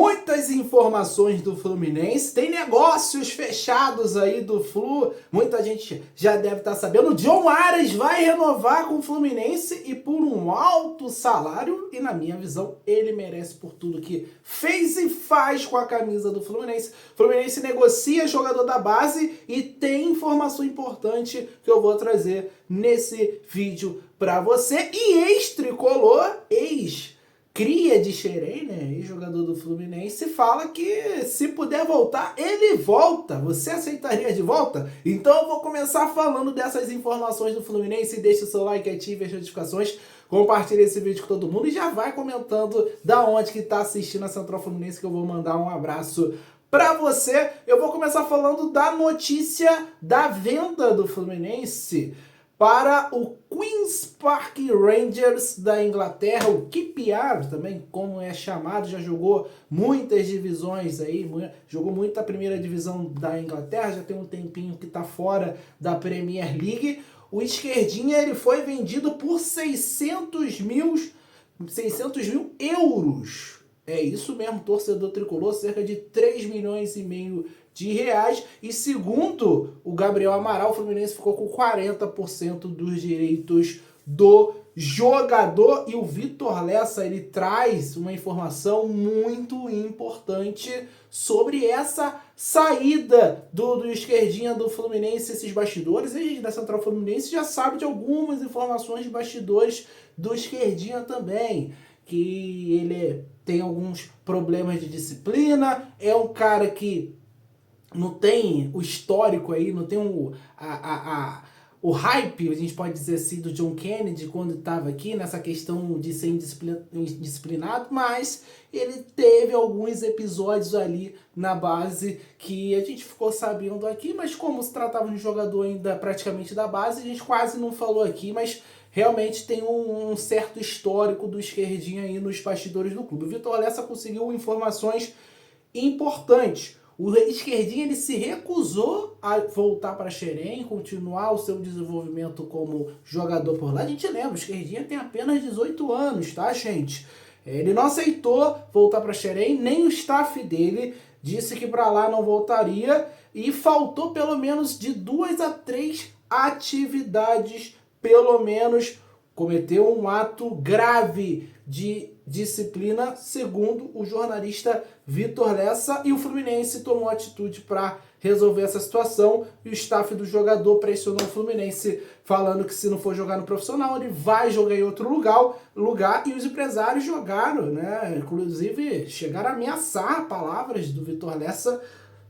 muitas informações do Fluminense, tem negócios fechados aí do Flu, muita gente já deve estar sabendo. O John Aras vai renovar com o Fluminense e por um alto salário, e na minha visão, ele merece por tudo que fez e faz com a camisa do Fluminense. O Fluminense negocia jogador da base e tem informação importante que eu vou trazer nesse vídeo para você. E ex-tricolor, cria de Xerém, né, ex-jogador do Fluminense, fala que se puder voltar, ele volta. Você aceitaria de volta? Então eu vou começar falando dessas informações do Fluminense. Deixa o seu like, ative as notificações, compartilha esse vídeo com todo mundo e já vai comentando da onde que tá assistindo a Central Fluminense, que eu vou mandar um abraço para você. Eu vou começar falando da notícia da venda do Fluminense para o Queen's Park Rangers da Inglaterra, o QPR também, como é chamado, já jogou muitas divisões aí, jogou muita primeira divisão da Inglaterra, já tem um tempinho que está fora da Premier League. O esquerdinha ele foi vendido por 600 mil euros. É isso mesmo, torcedor tricolor, cerca de 3 milhões e meio de reais. E segundo o Gabriel Amaral, o Fluminense ficou com 40% dos direitos do jogador. E o Vitor Lessa, ele traz uma informação muito importante sobre essa saída do esquerdinha do Fluminense, esses bastidores. A gente da Central Fluminense já sabe de algumas informações de bastidores do esquerdinha também, que ele tem alguns problemas de disciplina, é um cara que não tem o histórico aí, não tem o hype, a gente pode dizer assim, do John Kennedy quando estava aqui, nessa questão de ser indisciplinado, mas ele teve alguns episódios ali na base que a gente ficou sabendo aqui, mas como se tratava de um jogador ainda praticamente da base, a gente quase não falou aqui, mas realmente tem um certo histórico do esquerdinho aí nos bastidores do clube. O Vitor Lessa conseguiu informações importantes. O esquerdinho ele se recusou a voltar para Xerém, continuar o seu desenvolvimento como jogador por lá. A gente lembra, o esquerdinho tem apenas 18 anos, tá, gente? Ele não aceitou voltar para Xerém, nem o staff dele disse que para lá não voltaria, e faltou pelo menos de 2 a 3 atividades, pelo menos cometeu um ato grave de disciplina, segundo o jornalista Vitor Lessa, e o Fluminense tomou atitude para resolver essa situação, e o staff do jogador pressionou o Fluminense, falando que se não for jogar no profissional, ele vai jogar em outro lugar, e os empresários jogaram, né? Inclusive chegaram a ameaçar, palavras do Vitor Lessa,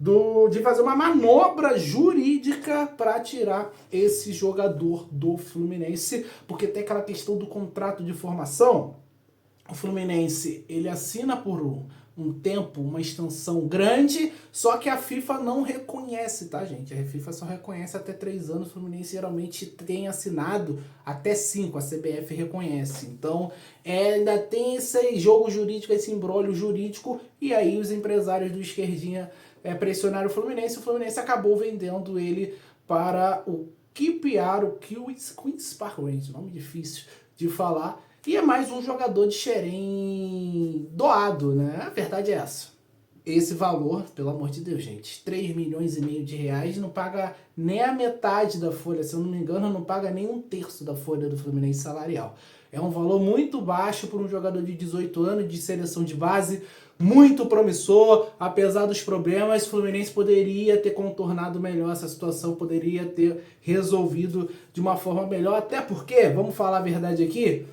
de fazer uma manobra jurídica para tirar esse jogador do Fluminense, porque tem aquela questão do contrato de formação. O Fluminense, ele assina por um tempo, uma extensão grande, só que a FIFA não reconhece, tá, gente? A FIFA só reconhece até 3 anos, o Fluminense geralmente tem assinado até 5, a CBF reconhece. Então, ainda tem esse jogo jurídico, esse imbróglio jurídico, e aí os empresários do esquerdinha pressionaram o Fluminense acabou vendendo ele para o QPR, o Queen's Park Rangers, nome difícil de falar, e é mais um jogador de Xerém doado, né? A verdade é essa. Esse valor, pelo amor de Deus, gente, 3 milhões e meio de reais não paga nem a metade da folha, se eu não me engano, não paga nem 1/3 da folha do Fluminense salarial. É um valor muito baixo para um jogador de 18 anos, de seleção de base, muito promissor. Apesar dos problemas, o Fluminense poderia ter contornado melhor essa situação, poderia ter resolvido de uma forma melhor, até porque, vamos falar a verdade aqui,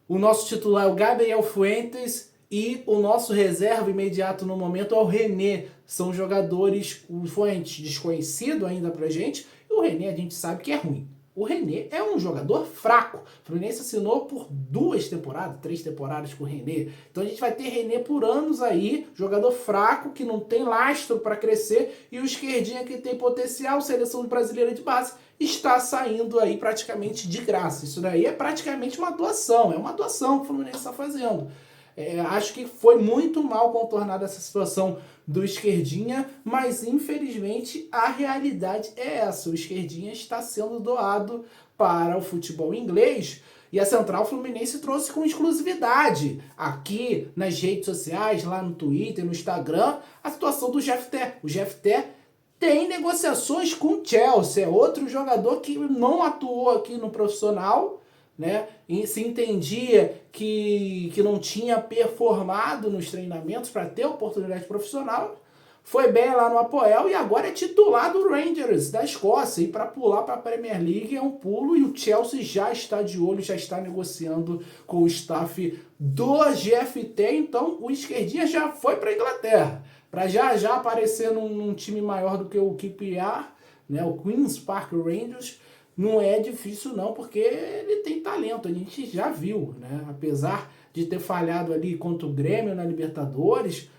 o nosso titular é o Gabriel Fuentes e o nosso reserva imediato no momento é o René. São jogadores, o Fuentes desconhecido ainda pra gente, e o René a gente sabe que é ruim. O René é um jogador fraco. O Fluminense assinou por 2 temporadas, 3 temporadas com o René. Então a gente vai ter René por anos aí, jogador fraco, que não tem lastro para crescer, e o esquerdinha que tem potencial, seleção brasileira de base, está saindo aí praticamente de graça. Isso daí é praticamente uma doação, é uma doação que o Fluminense está fazendo. Acho que foi muito mal contornada essa situação do esquerdinha, mas infelizmente a realidade é essa. O esquerdinha está sendo doado para o futebol inglês E a Central Fluminense trouxe com exclusividade aqui nas redes sociais, lá no Twitter, no Instagram, a situação do Jefté. O Jefté tem negociações com o Chelsea, é outro jogador que não atuou aqui no profissional, né? E se entendia que não tinha performado nos treinamentos para ter oportunidade profissional. Foi bem lá no Apoel e agora é titular do Rangers da Escócia. E para pular para a Premier League é um pulo, e o Chelsea já está de olho, já está negociando com o staff do GFT. Então o esquerdinha já foi para a Inglaterra, para já aparecer num time maior do que o QPR, né, o Queen's Park Rangers. Não é difícil não, porque ele tem talento, a gente já viu, né? Apesar de ter falhado ali contra o Grêmio na Libertadores,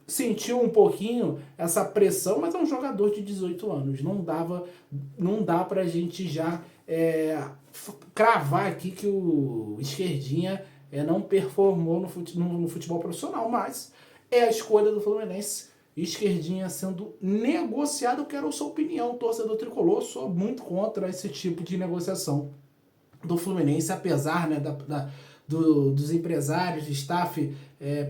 sentiu um pouquinho essa pressão, mas é um jogador de 18 anos. Não dá pra gente já cravar aqui que o esquerdinha não performou no futebol profissional, mas é a escolha do Fluminense. Esquerdinha sendo negociado. Eu quero a sua opinião, torcedor tricolor. Sou muito contra esse tipo de negociação do Fluminense, apesar, né, dos empresários, do staff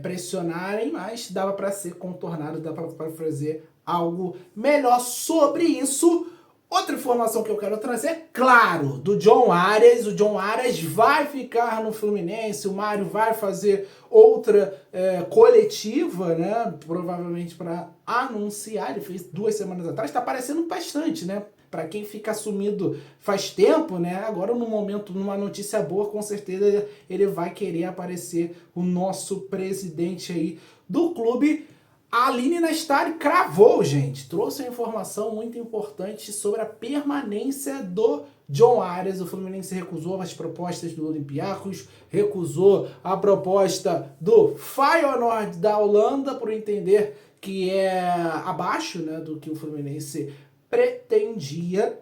pressionarem, mas dava para ser contornado, dava para fazer algo melhor sobre isso. Outra informação que eu quero trazer, claro, do John Arias. O John Arias vai ficar no Fluminense, o Mário vai fazer outra coletiva, né? Provavelmente para anunciar. Ele fez 2 semanas atrás, está aparecendo bastante, né? Para quem fica sumido faz tempo, né? Agora, no momento, numa notícia boa, com certeza ele vai querer aparecer, o nosso presidente aí do clube. A Aline Nastari cravou, gente. Trouxe uma informação muito importante sobre a permanência do John Arias. O Fluminense recusou as propostas do Olympiacos, recusou a proposta do Feyenoord da Holanda, por entender que é abaixo, né, do que o Fluminense pretendia,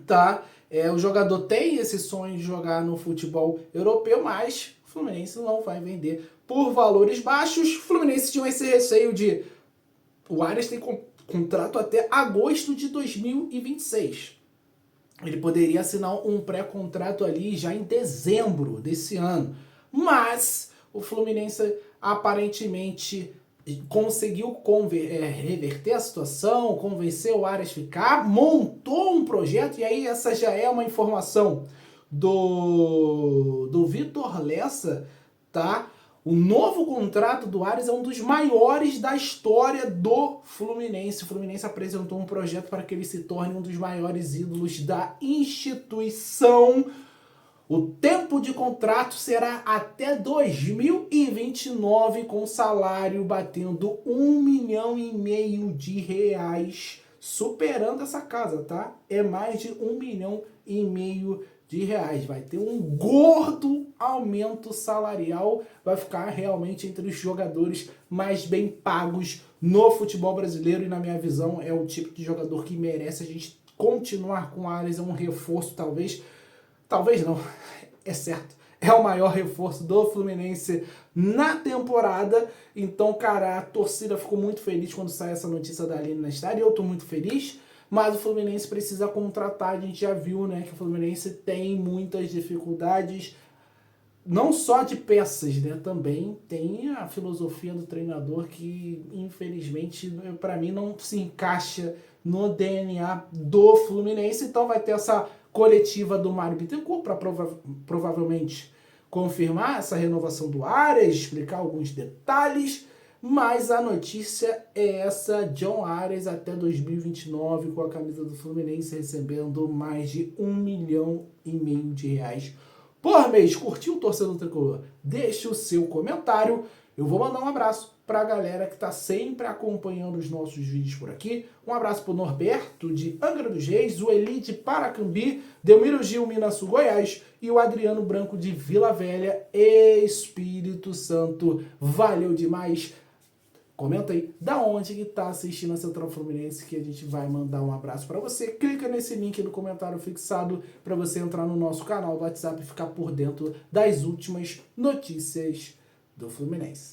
tá? O jogador tem esse sonho de jogar no futebol europeu, mas o Fluminense não vai vender por valores baixos. O Fluminense tinha esse receio de... O Arias tem contrato até agosto de 2026. Ele poderia assinar um pré-contrato ali já em dezembro desse ano. Mas o Fluminense aparentemente conseguiu reverter a situação, convencer o Arias a ficar, montou um projeto, e aí essa já é uma informação do Vitor Lessa, tá? O novo contrato do Arias é um dos maiores da história do Fluminense. O Fluminense apresentou um projeto para que ele se torne um dos maiores ídolos da instituição. O tempo de contrato será até 2029, com salário batendo R$1,5 milhão de superando essa casa, tá? É mais de R$1,5 milhão de reais. Vai ter um gordo aumento salarial, vai ficar realmente entre os jogadores mais bem pagos no futebol brasileiro, e na minha visão é o tipo de jogador que merece a gente continuar com o Arias. É um reforço, talvez não, é certo, é o maior reforço do Fluminense na temporada. Então, cara, a torcida ficou muito feliz quando saiu essa notícia da Aline Nastari, eu tô muito feliz. Mas o Fluminense precisa contratar, a gente já viu, né, que o Fluminense tem muitas dificuldades, não só de peças, né, também tem a filosofia do treinador que, infelizmente, para mim não se encaixa no DNA do Fluminense. Então vai ter essa coletiva do Mário Bittencourt para provavelmente confirmar essa renovação do Arias, explicar alguns detalhes. Mas a notícia é essa: John Arias até 2029 com a camisa do Fluminense, recebendo mais de R$1,5 milhão de por mês. Curtiu o torcedor tricolor? Deixe o seu comentário. Eu vou mandar um abraço para a galera que está sempre acompanhando os nossos vídeos por aqui. Um abraço para o Norberto de Angra dos Reis, o Eli de Paracambi, Delmiro Gil, Minas Sul, Goiás, e o Adriano Branco de Vila Velha, Espírito Santo. Valeu demais! Comenta aí da onde que tá assistindo a Central Fluminense, que a gente vai mandar um abraço para você. Clica nesse link no comentário fixado para você entrar no nosso canal do WhatsApp e ficar por dentro das últimas notícias do Fluminense.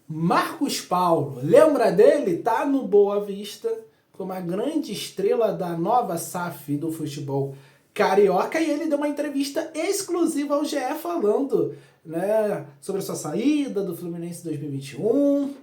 Marcos Paulo, lembra dele? Tá no Boa Vista, foi uma grande estrela da nova SAF do futebol carioca, e ele deu uma entrevista exclusiva ao GE falando, né, sobre a sua saída do Fluminense 2021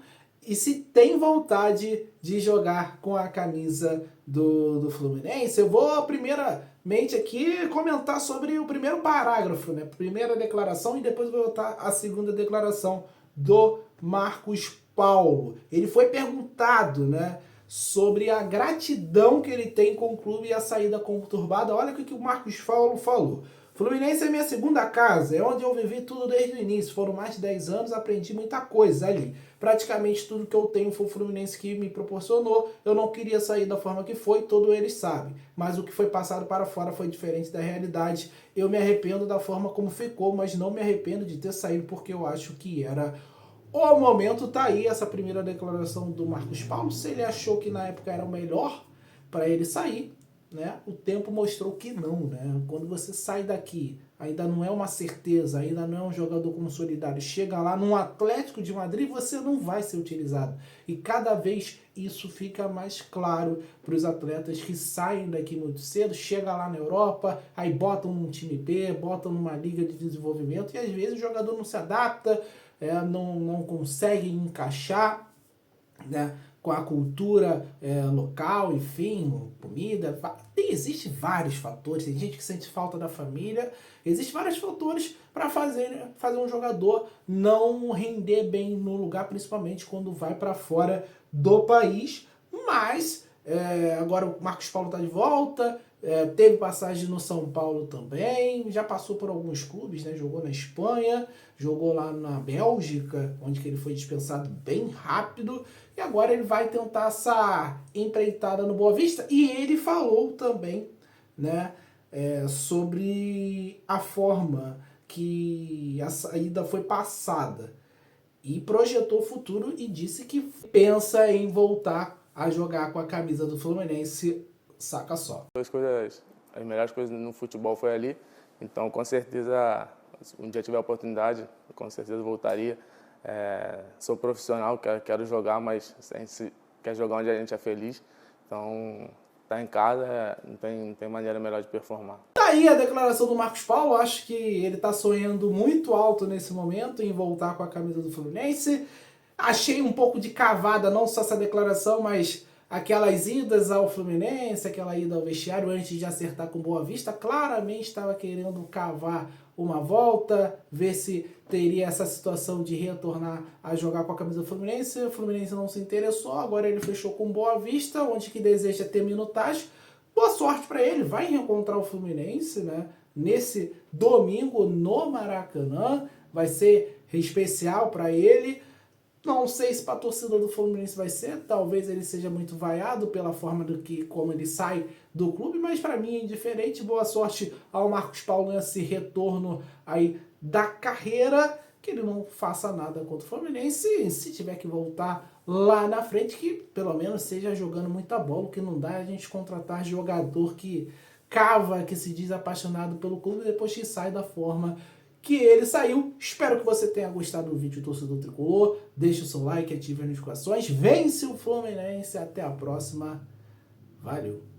e se tem vontade de jogar com a camisa do Fluminense. Eu vou primeiramente aqui comentar sobre o primeiro parágrafo, né, primeira declaração, e depois vou botar a segunda declaração do Marcos Paulo. Ele foi perguntado, né, sobre a gratidão que ele tem com o clube e a saída conturbada. Olha o que o Marcos Paulo falou. Fluminense é minha segunda casa, é onde eu vivi tudo desde o início. Foram mais de 10 anos, aprendi muita coisa ali. Praticamente tudo que eu tenho foi o Fluminense que me proporcionou. Eu não queria sair da forma que foi, todos eles sabem. Mas o que foi passado para fora foi diferente da realidade. Eu me arrependo da forma como ficou, mas não me arrependo de ter saído porque eu acho que era o momento. Tá aí essa primeira declaração do Marcos Paulo. Se ele achou que na época era o melhor para ele sair, né, o tempo mostrou que não, né? Quando você sai daqui, ainda não é uma certeza, ainda não é um jogador consolidado, chega lá num Atlético de Madrid, você não vai ser utilizado. E cada vez isso fica mais claro para os atletas que saem daqui muito cedo, chega lá na Europa, aí botam num time B, botam numa liga de desenvolvimento, e às vezes o jogador não se adapta, não consegue encaixar, né, com a cultura local, enfim, comida. Existe vários fatores, tem gente que sente falta da família, existem vários fatores para fazer um jogador não render bem no lugar, principalmente quando vai para fora do país. Mas agora o Marcos Paulo está de volta, teve passagem no São Paulo também, já passou por alguns clubes, né? Jogou na Espanha, jogou lá na Bélgica, onde que ele foi dispensado bem rápido, e agora ele vai tentar essa empreitada no Boa Vista. E ele falou também, né, sobre a forma que a saída foi passada, e projetou o futuro e disse que pensa em voltar a jogar com a camisa do Fluminense, saca só. As melhores coisas no futebol foi ali, então com certeza, se um dia tiver a oportunidade, com certeza voltaria. Sou profissional, quero jogar, mas a gente quer jogar onde a gente é feliz, então tá em casa, não tem maneira melhor de performar. Tá aí a declaração do Marcos Paulo. Acho que ele tá sonhando muito alto nesse momento em voltar com a camisa do Fluminense. Achei um pouco de cavada, não só essa declaração, mas aquelas idas ao Fluminense, aquela ida ao vestiário antes de acertar com Boa Vista. Claramente estava querendo cavar uma volta, ver se teria essa situação de retornar a jogar com a camisa do Fluminense. O Fluminense não se interessou, agora ele fechou com Boa Vista, onde que deseja ter minutagem. Boa sorte para ele, vai reencontrar o Fluminense, né, nesse domingo no Maracanã. Vai ser especial para ele. Não sei se para a torcida do Fluminense vai ser, talvez ele seja muito vaiado pela forma como ele sai do clube, mas para mim é indiferente. Boa sorte ao Marcos Paulo nesse retorno aí da carreira, que ele não faça nada contra o Fluminense, e se tiver que voltar lá na frente, que pelo menos seja jogando muita bola, que não dá a gente contratar jogador que cava, que se diz apaixonado pelo clube, e depois que sai da forma que ele saiu. Espero que você tenha gostado do vídeo, torcedor tricolor. Deixe o seu like, ative as notificações. Vence o Fluminense. Até a próxima. Valeu!